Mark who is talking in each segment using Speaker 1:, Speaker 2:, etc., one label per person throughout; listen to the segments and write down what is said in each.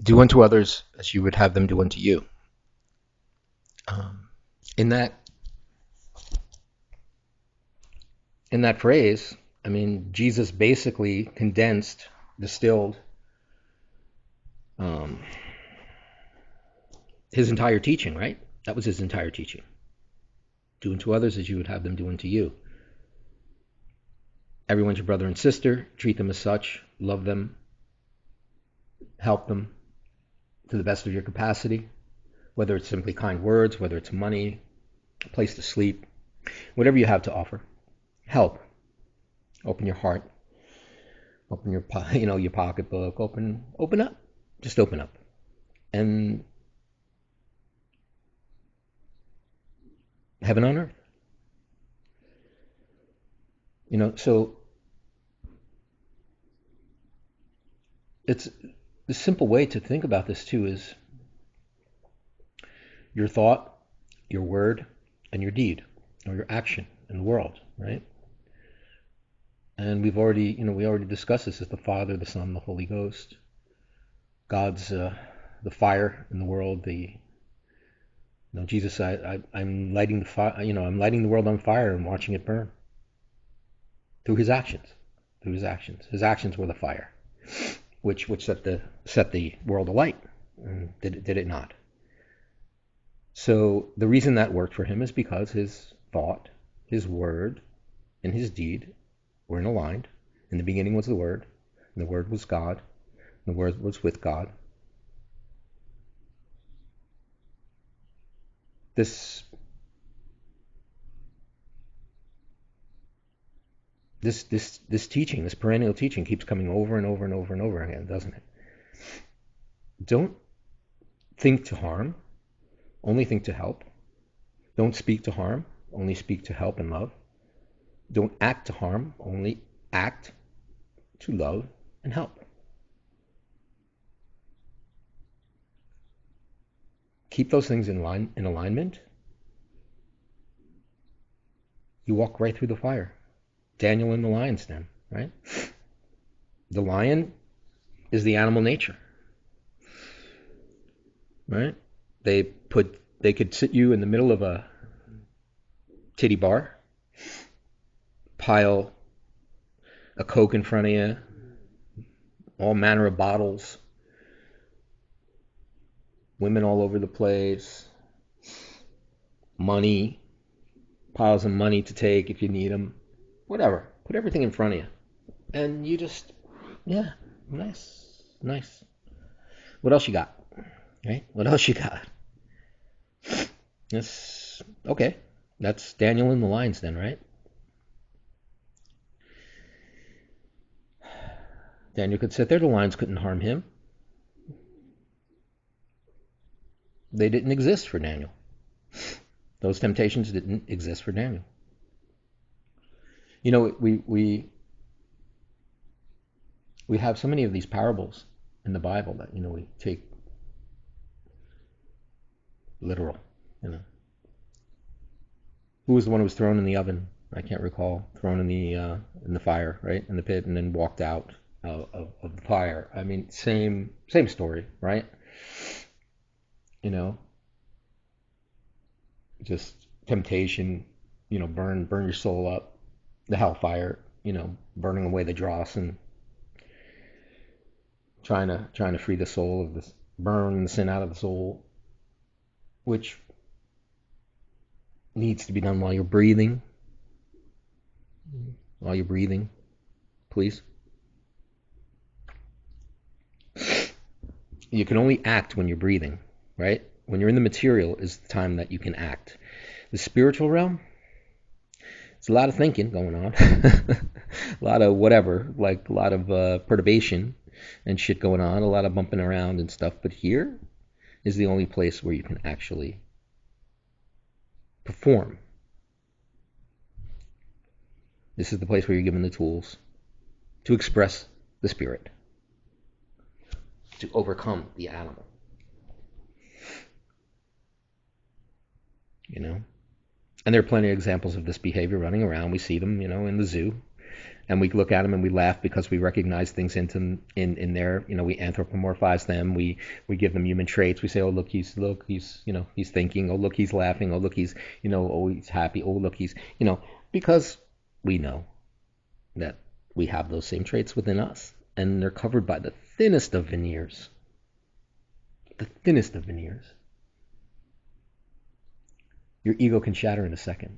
Speaker 1: Do unto others as you would have them do unto you. Um, in that in that phrase, I mean, Jesus basically condensed, distilled um, his entire teaching, right? That was his entire teaching. Do unto others as you would have them do unto you. Everyone's your brother and sister. Treat them as such. Love them. Help them to the best of your capacity. Whether it's simply kind words, whether it's money, a place to sleep, whatever you have to offer. Help. Open your heart. Open your your pocketbook. Open up. Just open up. And heaven on earth. So it's the simple way to think about this too is your thought, your word, and your deed, or your action in the world, right? And we already discussed this as the Father, the Son, the Holy Ghost. God's the fire in the world. Jesus, I'm lighting the fire. I'm lighting the world on fire and watching it burn through His actions. Through His actions. His actions were the fire, which set the world alight. And did it not? So the reason that worked for him is because his thought, his word, and his deed were aligned. In the beginning was the Word, and the Word was God, and the Word was with God. This this teaching, this perennial teaching, keeps coming over and over and over and over again, doesn't it? Don't think to harm, only think to help. Don't speak to harm, only speak to help and love. Don't act to harm, only act to love and help. Keep those things in alignment. You walk right through the fire. Daniel in the lion's den, right? The lion is the animal nature, right? They could sit you in the middle of a titty bar, pile a Coke in front of you, all manner of bottles, women all over the place, money, piles of money to take if you need them, whatever. Put everything in front of you, and you just, yeah, nice. What else you got? Right? What else you got? That's okay. That's Daniel in the lion's den, right? Daniel could sit there. The lions couldn't harm him. They didn't exist for Daniel. Those temptations didn't exist for Daniel. We have so many of these parables in the Bible that we take literal. Who was the one who was thrown in the oven? I can't recall. Thrown in the fire, right, in the pit, and then walked out of the fire. I mean, same story, right? You know, just temptation. Burn your soul up. The hellfire. Burning away the dross and trying to free the soul of this, burn the sin out of the soul, which needs to be done while you're breathing. While you're breathing, please. You can only act when you're breathing, right? When you're in the material is the time that you can act. The spiritual realm, it's a lot of thinking going on, a lot of whatever, like a lot of perturbation and shit going on, a lot of bumping around and stuff. But here is the only place where you can actually perform. This is the place where you're given the tools to express the spirit, to overcome the animal. And there are plenty of examples of this behavior running around. We see them, in the zoo and we look at them and we laugh because we recognize things in there. We anthropomorphize them. We give them human traits. We say, oh he's he's thinking. Oh look, he's laughing. Oh look, oh he's happy. Oh look, he's because we know that we have those same traits within us, and they're covered by the thinnest of veneers. The thinnest of veneers. Your ego can shatter in a second.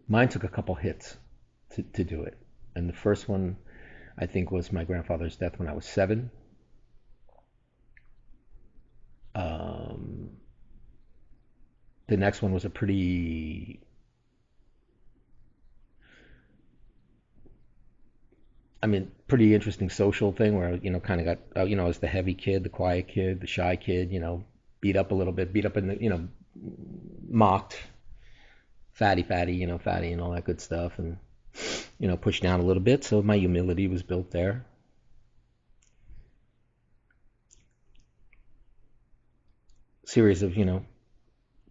Speaker 1: Mine took a couple hits to do it. And the first one, I think, was my grandfather's death when I was 7. The next one was a pretty interesting social thing where, kind of got, I was the heavy kid, the quiet kid, the shy kid, beat up a little bit, beat up in the, mocked, fatty, fatty and all that good stuff, and, pushed down a little bit. So my humility was built there. Series of,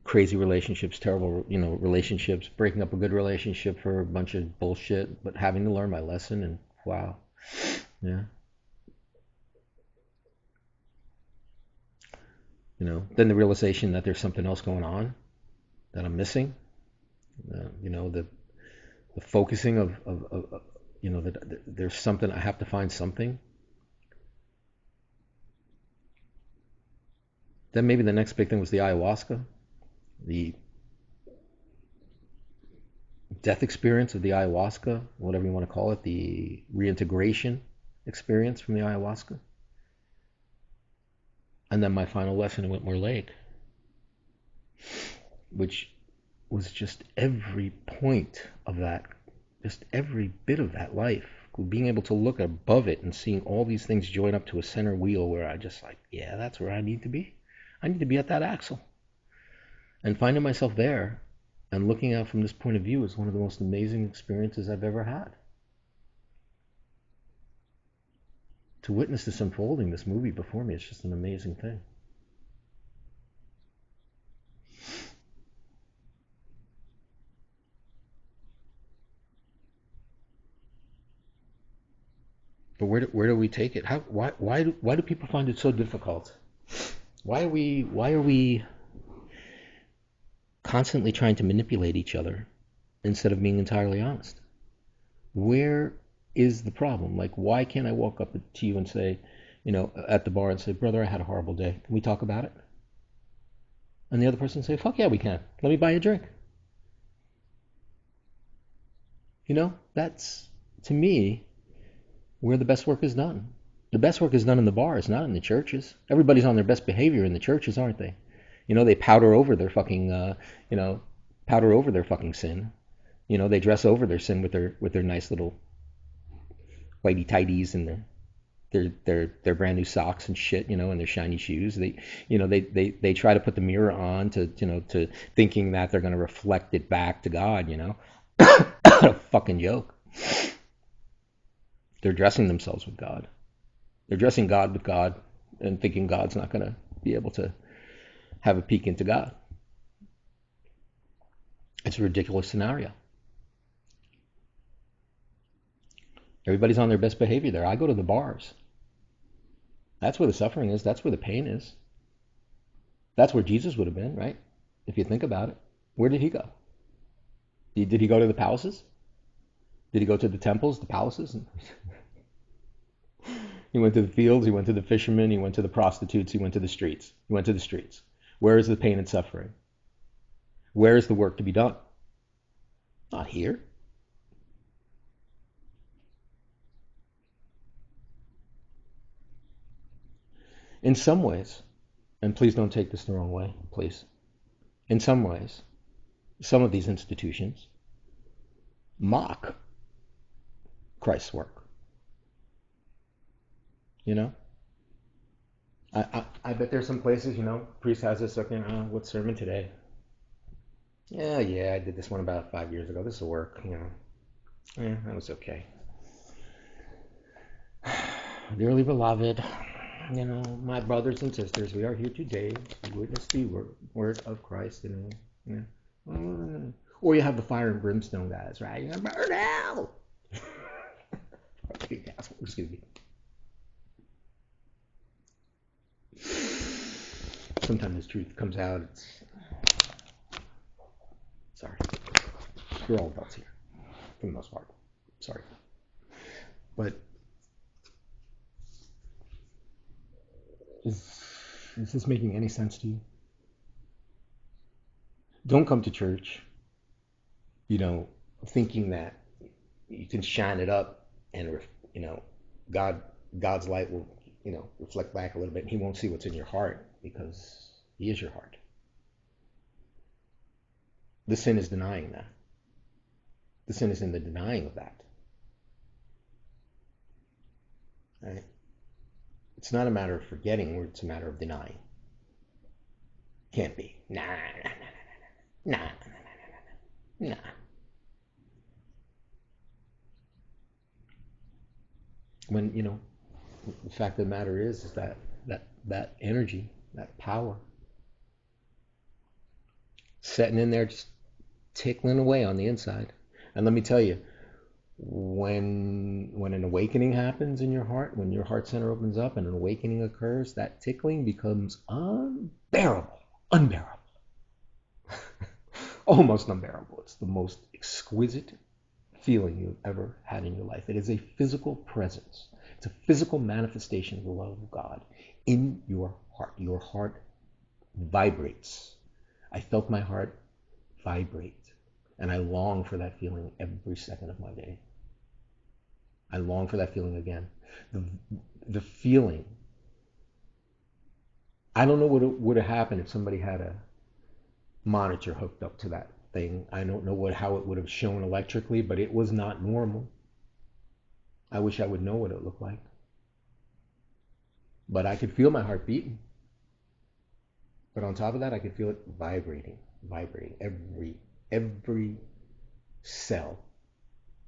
Speaker 1: crazy relationships, terrible, relationships, breaking up a good relationship for a bunch of bullshit, but having to learn my lesson, and wow. Yeah. Then the realization that there's something else going on that I'm missing. The focusing of that there's something, I have to find something. Then maybe the next big thing was the ayahuasca, the death experience of the ayahuasca, whatever you want to call it, the reintegration experience from the ayahuasca. And then my final lesson in Whitmore Lake, which was just every point of that, just every bit of that life, being able to look above it and seeing all these things join up to a center wheel where I just like, yeah, that's where I need to be. I need to be at that axle. And finding myself there and looking out from this point of view is one of the most amazing experiences I've ever had. To witness this unfolding, this movie before me, it's just an amazing thing. But where do we take it? Why do people find it so difficult? Why are we constantly trying to manipulate each other instead of being entirely honest? Where is the problem? Like, why can't I walk up to you and say, at the bar and say, brother, I had a horrible day. Can we talk about it? And the other person say, fuck yeah, we can. Let me buy you a drink. That's, to me, where the best work is done. The best work is done in the bars, not in the churches. Everybody's on their best behavior in the churches, aren't they? They powder over their fucking, powder over their fucking sin. They dress over their sin with their nice little whitey tighties and their brand new socks and shit, and their shiny shoes. They try to put the mirror on to thinking that they're going to reflect it back to God. What a fucking joke. They're dressing themselves with God. They're dressing God with God and thinking God's not going to be able to have a peek into God. It's a ridiculous scenario. Everybody's on their best behavior there. I go to the bars. That's where the suffering is. That's where the pain is. That's where Jesus would have been, right? If you think about it. Where did he go? Did he go to the palaces? Did he go to the temples, the palaces? He went to the fields, he went to the fishermen, he went to the prostitutes, he went to the streets. He went to the streets. Where is the pain and suffering? Where is the work to be done? Not here. In some ways, and please don't take this the wrong way, please. In some ways, some of these institutions mock Christ's work. I bet there's some places, priest has this looking, what sermon today? Yeah, I did this one about 5 years ago. This will work, Yeah, that was okay. Dearly beloved, my brothers and sisters, we are here today to witness the word of Christ, Or you have the fire and brimstone guys, right? You're gonna burn hell. Excuse me. Sometimes this truth comes out. Sorry. We're all adults here, for the most part. Sorry. But is this making any sense to you? Don't come to church, thinking that you can shine it up and, God, God's light will, reflect back a little bit and he won't see what's in your heart because he is your heart. The sin is denying that. The sin is in the denying of that. Right? It's not a matter of forgetting, it's a matter of denying. Can't be. Nah. When, the fact of the matter is that energy, that power, setting in there, just tickling away on the inside. And let me tell you, when an awakening happens in your heart, when your heart center opens up and an awakening occurs, that tickling becomes unbearable. Almost unbearable. It's the most exquisite feeling you've ever had in your life. It is a physical presence. It's a physical manifestation of the love of God in your heart. Your heart vibrates. I felt my heart vibrate, and I long for that feeling every second of my day. I long for that feeling again. The feeling. I don't know what would have happened if somebody had a monitor hooked up to that thing. I don't know how it would have shown electrically, but it was not normal. I wish I would know what it looked like. But I could feel my heart beating. But on top of that, I could feel it vibrating. Every cell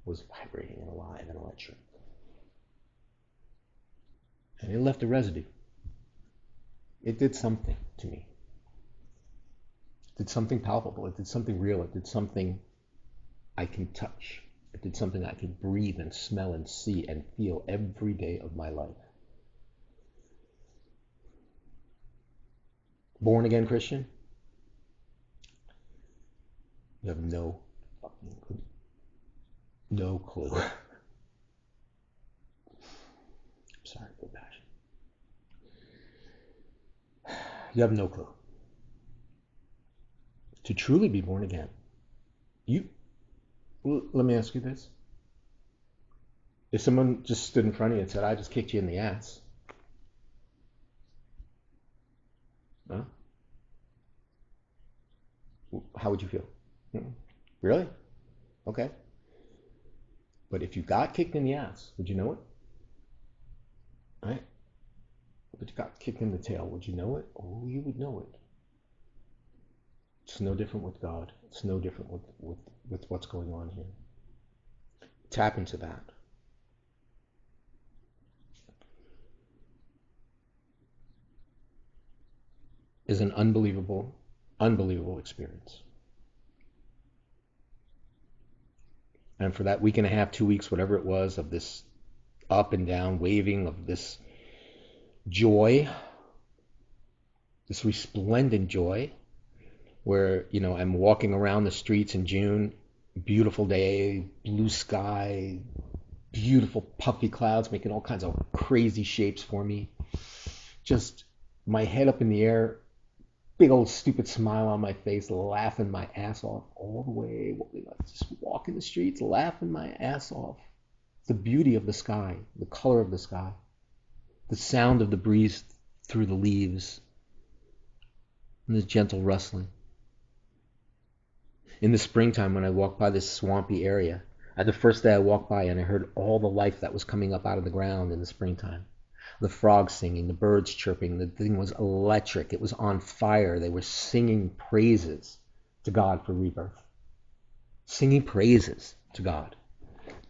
Speaker 1: was vibrating and alive and electric. And it left a residue. It did something to me. It did something palpable. It did something real. It did something I can touch. It did something I can breathe and smell and see and feel every day of my life. Born again Christian? You have no fucking clue. No clue. I'm sorry for the passion. You have no clue. To truly be born again, let me ask you this. If someone just stood in front of you and said, I just kicked you in the ass, huh? How would you feel? Really? Okay. But if you got kicked in the ass, would you know it? Right? But you got kicked in the tail, would you know it? Oh, you would know it. It's no different with God. It's no different with what's going on here. Tap into that. Is an unbelievable experience. And for that week and a half, 2 weeks, whatever it was, of this up and down waving of this joy, this resplendent joy, where, I'm walking around the streets in June, beautiful day, blue sky, beautiful puffy clouds making all kinds of crazy shapes for me. Just my head up in the air, big old stupid smile on my face, laughing my ass off all the way, just walking the streets, laughing my ass off. The beauty of the sky, the color of the sky, the sound of the breeze through the leaves, and the gentle rustling. In the springtime, when I walked by this swampy area, the first day I walked by and I heard all the life that was coming up out of the ground in the springtime. The frogs singing, the birds chirping, the thing was electric. It was on fire. They were singing praises to God for rebirth. Singing praises to God.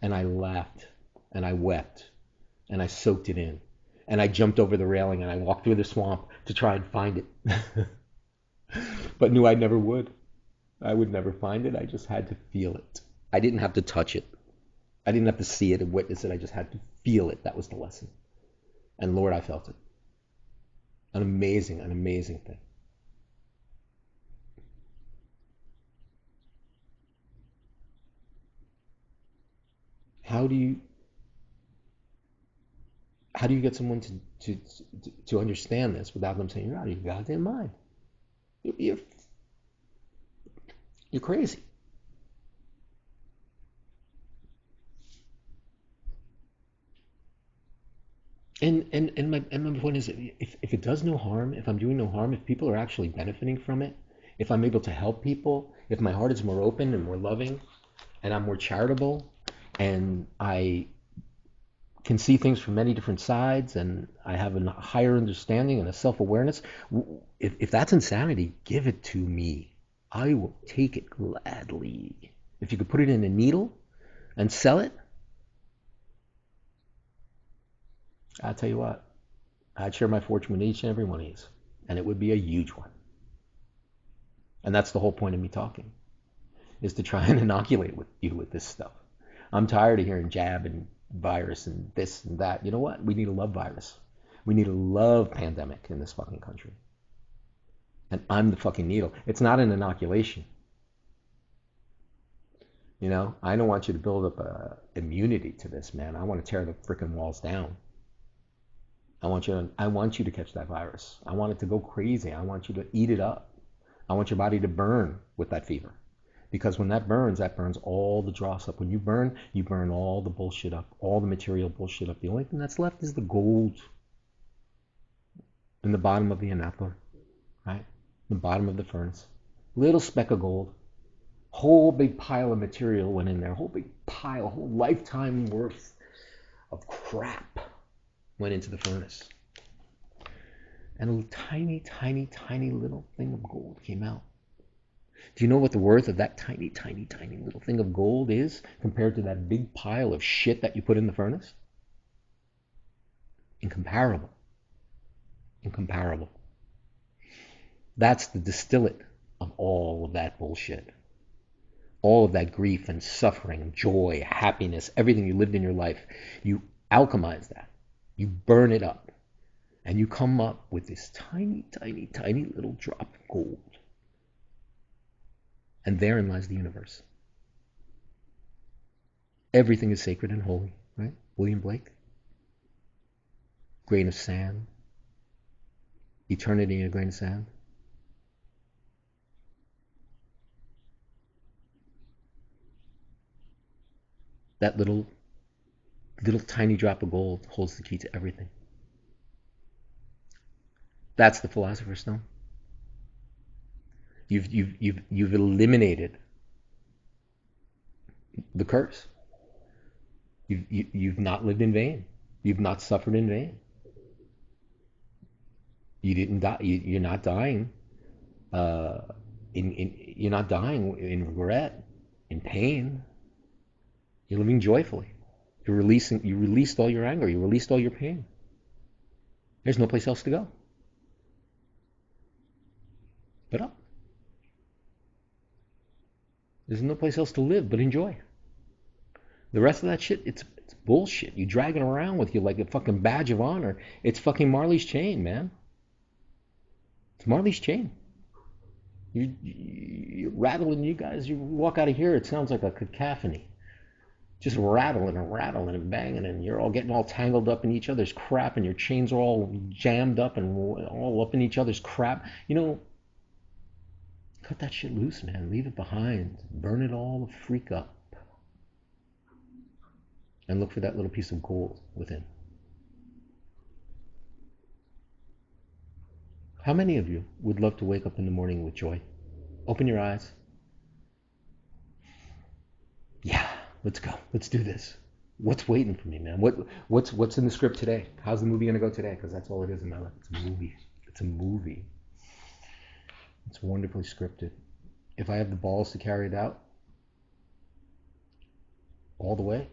Speaker 1: And I laughed and I wept and I soaked it in. And I jumped over the railing and I walked through the swamp to try and find it. But knew I never would. I would never find it. I just had to feel it. I didn't have to touch it. I didn't have to see it and witness it. I just had to feel it. That was the lesson. And Lord, I felt it. An amazing thing. How do you how do you get someone to understand this without them saying, you're out of your goddamn mind? You're, you're crazy. And my point is, if it does no harm, if I'm doing no harm, if people are actually benefiting from it, if I'm able to help people, if my heart is more open and more loving, and I'm more charitable, and I can see things from many different sides, and I have a higher understanding and a self-awareness, if that's insanity, give it to me. I will take it gladly. If you could put it in a needle and sell it, I'll tell you what, I'd share my fortune with each and every one of these, and it would be a huge one. And that's the whole point of me talking, is to try and inoculate you with this stuff. I'm tired of hearing jab and virus and this and that. You know what? We need a love virus. We need a love pandemic in this fucking country. And I'm the fucking needle. It's not an inoculation. You know, I don't want you to build up a immunity to this, man. I want to tear the freaking walls down. I want you to catch that virus. I want it to go crazy. I want you to eat it up. I want your body to burn with that fever. Because when that burns all the dross up. When you burn all the bullshit up, all the material bullshit up. The only thing that's left is the gold in the bottom of the enapler, right? The bottom of the furnace. Little speck of gold. Whole big pile of material went in there. Whole big pile, whole lifetime worth of crap went into the furnace. And a tiny, tiny, tiny little thing of gold came out. Do you know what the worth of that tiny, tiny, tiny little thing of gold is compared to that big pile of shit that you put in the furnace? Incomparable. Incomparable. That's the distillate of all of that bullshit. All of that grief and suffering, joy, happiness, everything you lived in your life. You alchemize that. You burn it up. And you come up with this tiny, tiny, tiny little drop of gold. And therein lies the universe. Everything is sacred and holy, right? William Blake. Grain of sand. Eternity in a grain of sand. That little tiny drop of gold holds the key to everything. That's the Philosopher's Stone. You've eliminated the curse. You've not lived in vain. You've not suffered in vain. You didn't die. You're not dying. Uh, you're not dying in regret, in pain. You're living joyfully. You released all your anger. You released all your pain. There's no place else to go but up. There's no place else to live but enjoy. The rest of that shit, it's bullshit. You drag it around with you like a fucking badge of honor. It's fucking Marley's chain, man. It's Marley's chain. You're rattling, you guys. You walk out of here, it sounds like a cacophony. Just rattling and rattling and banging, and you're all getting all tangled up in each other's crap, and your chains are all jammed up and all up in each other's crap. You know, cut that shit loose, man. Leave it behind. Burn it all the freak up. And look for that little piece of gold within. How many of you would love to wake up in the morning with joy? Open your eyes. Yeah, let's go. Let's do this. What's waiting for me, man? What's in the script today? How's the movie gonna go today? Because that's all it is in my life. It's a movie. It's a movie. It's wonderfully scripted. If I have the balls to carry it out all the way,